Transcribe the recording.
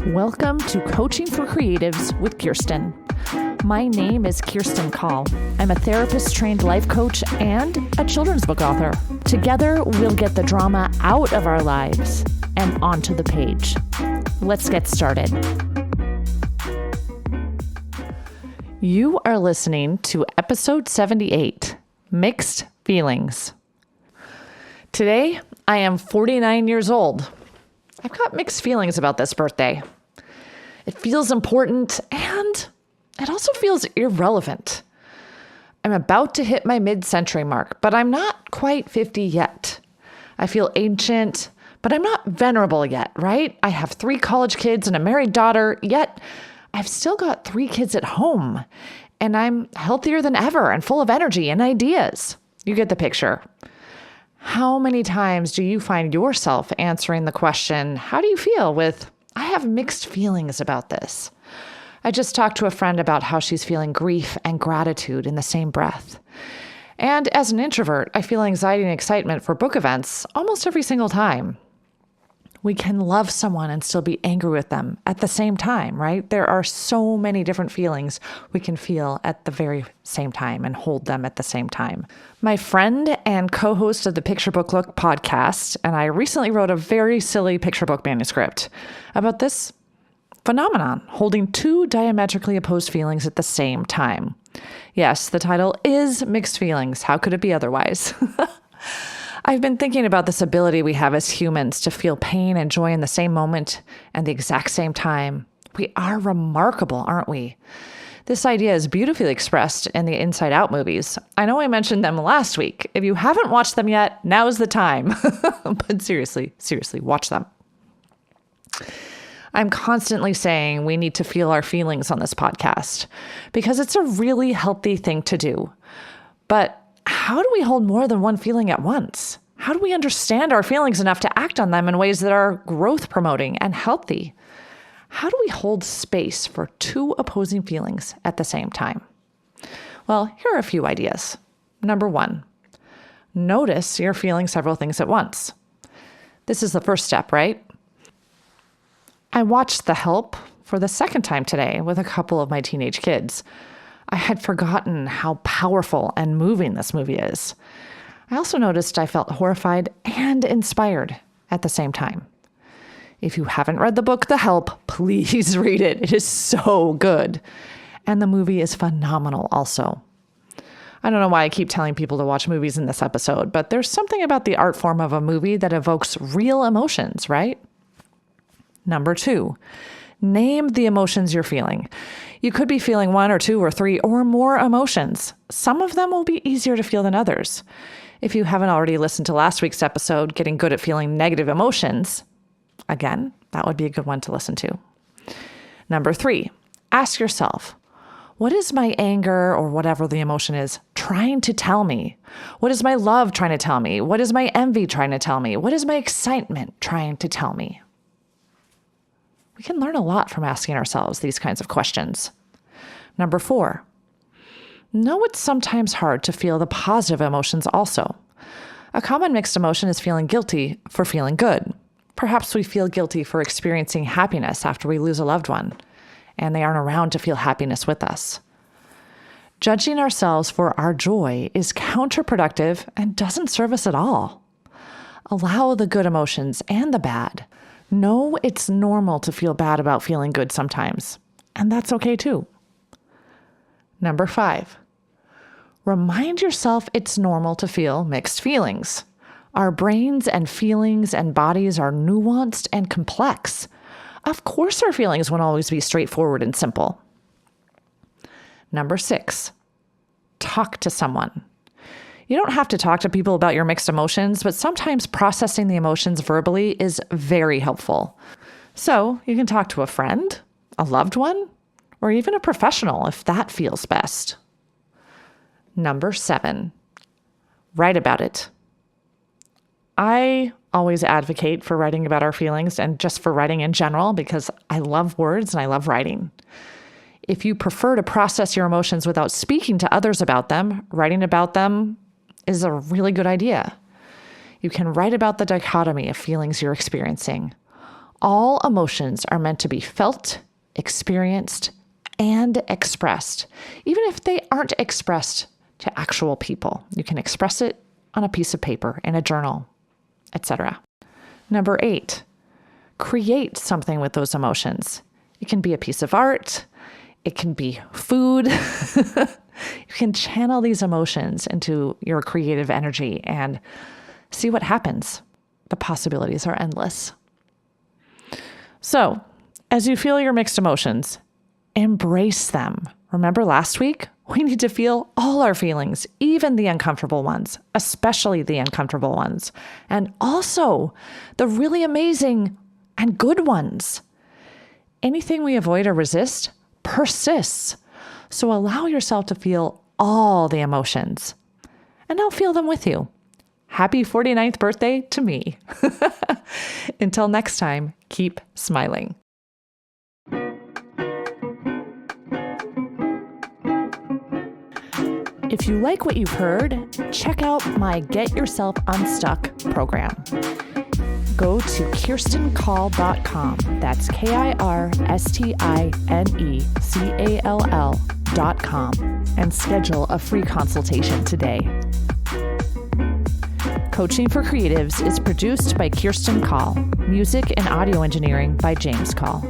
Welcome to Coaching for Creatives with Kirsten. My name is Kirsten Call. I'm a therapist-trained life coach and a children's book author. Together, we'll get the drama out of our lives and onto the page. Let's get started. You are listening to episode 78, Mixed Feelings. Today, I am 49 years old. I've got mixed feelings about this birthday. It feels important and it also feels irrelevant. I'm about to hit my mid-century mark, but I'm not quite 50 yet. I feel ancient, but I'm not venerable yet, right? I have 3 college kids and a married daughter, yet I've still got 3 kids at home, and I'm healthier than ever and full of energy and ideas. You get the picture. How many times do you find yourself answering the question, how do you feel with, I have mixed feelings about this? I just talked to a friend about how she's feeling grief and gratitude in the same breath. And as an introvert, I feel anxiety and excitement for book events almost every single time. We can love someone and still be angry with them at the same time, right? There are so many different feelings we can feel at the very same time and hold them at the same time. My friend and co-host of the Picture Book Look podcast, and I recently wrote a very silly picture book manuscript about this phenomenon, holding 2 diametrically opposed feelings at the same time. Yes, the title is Mixed Feelings. How could it be otherwise? I've been thinking about this ability we have as humans to feel pain and joy in the same moment and the exact same time. We are remarkable, aren't we? This idea is beautifully expressed in the Inside Out movies. I know I mentioned them last week. If you haven't watched them yet, now's the time. But seriously, watch them. I'm constantly saying we need to feel our feelings on this podcast because it's a really healthy thing to do. But how do we hold more than one feeling at once? How do we understand our feelings enough to act on them in ways that are growth promoting and healthy? How do we hold space for 2 opposing feelings at the same time? Well, here are a few ideas. Number 1, notice you're feeling several things at once. This is the first step, right? I watched The Help for the second time today with a couple of my teenage kids. I had forgotten how powerful and moving this movie is. I also noticed I felt horrified and inspired at the same time. If you haven't read the book, The Help, please read it. It is so good. And the movie is phenomenal also. I don't know why I keep telling people to watch movies in this episode, but there's something about the art form of a movie that evokes real emotions, right? Number 2, name the emotions you're feeling. You could be feeling 1 or 2 or 3 or more emotions. Some of them will be easier to feel than others. If you haven't already listened to last week's episode, Getting Good at Feeling Negative Emotions, again, that would be a good one to listen to. Number 3, ask yourself, what is my anger or whatever the emotion is trying to tell me? What is my love trying to tell me? What is my envy trying to tell me? What is my excitement trying to tell me? We can learn a lot from asking ourselves these kinds of questions. Number 4, know it's sometimes hard to feel the positive emotions also. A common mixed emotion is feeling guilty for feeling good. Perhaps we feel guilty for experiencing happiness after we lose a loved one, and they aren't around to feel happiness with us. Judging ourselves for our joy is counterproductive and doesn't serve us at all. Allow the good emotions and the bad. Know it's normal to feel bad about feeling good sometimes, and that's okay too. Number 5, remind yourself it's normal to feel mixed feelings. Our brains and feelings and bodies are nuanced and complex. Of course, our feelings won't always be straightforward and simple. Number 6, talk to someone. You don't have to talk to people about your mixed emotions, but sometimes processing the emotions verbally is very helpful. So you can talk to a friend, a loved one, or even a professional if that feels best. Number 7, write about it. I always advocate for writing about our feelings and just for writing in general because I love words and I love writing. If you prefer to process your emotions without speaking to others about them, writing about them is a really good idea. You can write about the dichotomy of feelings you're experiencing. All emotions are meant to be felt, experienced, and expressed, even if they aren't expressed to actual people. You can express it on a piece of paper, in a journal, etc. Number 8, create something with those emotions. It can be a piece of art. It can be food. You can channel these emotions into your creative energy and see what happens. The possibilities are endless. So, as you feel your mixed emotions, embrace them. Remember last week? We need to feel all our feelings, even the uncomfortable ones, especially the uncomfortable ones, and also the really amazing and good ones. Anything we avoid or resist persists. So allow yourself to feel all the emotions, and I'll feel them with you. Happy 49th birthday to me. Until next time, keep smiling. If you like what you've heard, check out my Get Yourself Unstuck program. Go to KirstenCall.com. That's KirstenCall.com and schedule a free consultation today. Coaching for Creatives is produced by Kirsten Call. Music and audio engineering by James Call.